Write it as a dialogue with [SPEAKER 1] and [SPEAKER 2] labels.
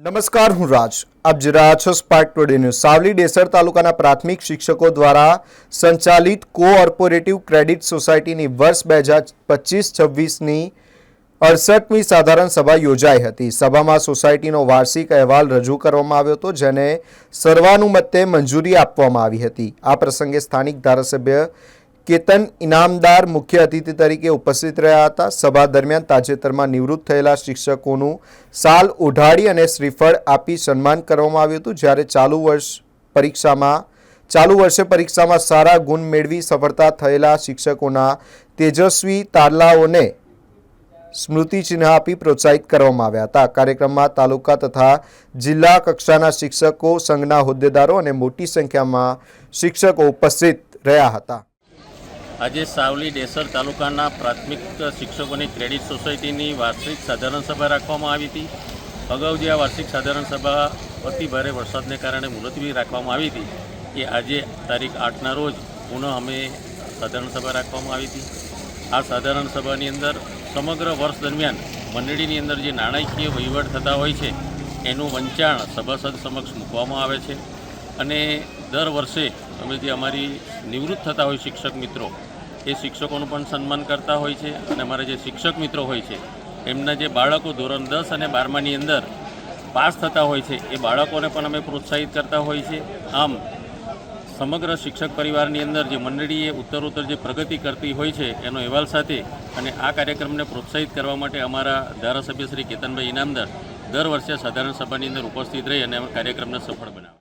[SPEAKER 1] નમસ્કાર, હું રાજ. આપ જોઈ રહ્યા છો spark today news. Savli Desar તાલુકાના પ્રાથમિક શિક્ષકો દ્વારા સંચાલિત કોઓપરેટિવ ક્રેડિટ સોસાયટીની વર્ષ 2025-26ની 68મી સાધારણ સભા યોજાઈ હતી. સભામાં સોસાયટીનો વાર્ષિક અહેવાલ રજૂ કરવામાં આવ્યો હતો, જેને સર્વાનુમતે મંજૂરી આપવામાં આવી હતી. આ પ્રસંગે સ્થાનિક ધારાસભ્ય કેતન ઇનામદાર મુખ્ય અતિથિ તરીકે ઉપસ્થિત રહ્યા હતા. સભા દરમિયાન તાજેતરમાં નિવૃત્ત થયેલા શિક્ષકોનું શાલ ઓઢાડી અને શ્રીફળ આપી સન્માન કરવામાં આવ્યું હતું. જ્યારે ચાલુ વર્ષે પરીક્ષામાં સારા ગુણ મેળવી સફળતા થયેલા શિક્ષકોના તેજસ્વી તારલાઓને સ્મૃતિચિહ્ન આપી પ્રોત્સાહિત કરવામાં આવ્યા હતા. કાર્યક્રમમાં તાલુકા તથા જિલ્લા કક્ષાના શિક્ષકો સંઘના હોદ્દેદારો અને મોટી સંખ્યામાં શિક્ષકો ઉપસ્થિત રહ્યા હતા.
[SPEAKER 2] આજે સાવલી ડેસર તાલુકાના પ્રાથમિક શિક્ષકોની ક્રેડિટ સોસાયટીની વાર્ષિક સાધારણ સભા રાખવામાં આવી હતી. અગાઉ જે આ વાર્ષિક સાધારણ સભા અતિ ભારે વરસાદને કારણે મુલતવી રાખવામાં આવી હતી, એ આજે તારીખ 8ના રોજ પુનઃ અમે સાધારણ સભા રાખવામાં આવી હતી. આ સાધારણ સભાની અંદર સમગ્ર વર્ષ દરમિયાન મંડળીની અંદર જે નાણાકીય વહીવટ થતા હોય છે એનું વંચાણ સભાસદ સમક્ષ મૂકવામાં આવે છે. અને દર વર્ષે અમે જે અમારી નિવૃત્ત થતા હોય શિક્ષક મિત્રો, એ શિક્ષકોનું પણ સન્માન કરતા હોય છે. અને અમારા જે શિક્ષક મિત્રો હોય છે એમના જે બાળકો ધોરણ 10 અને 12માની અંદર પાસ થતા હોય છે એ બાળકોને પણ અમે પ્રોત્સાહિત કરતા હોય છે. આમ સમગ્ર શિક્ષક પરિવારની અંદર જે મંડળીએ ઉત્તરોત્તર જે પ્રગતિ કરતી હોય છે એનો અહેવાલ સાથે અને આ કાર્યક્રમને પ્રોત્સાહિત કરવા માટે અમારા ધારાસભ્ય શ્રી કેતનભાઈ ઇનામદાર દર વર્ષે સાધારણ સભાની અંદર ઉપસ્થિત રહી અને કાર્યક્રમને સફળ બનાવે.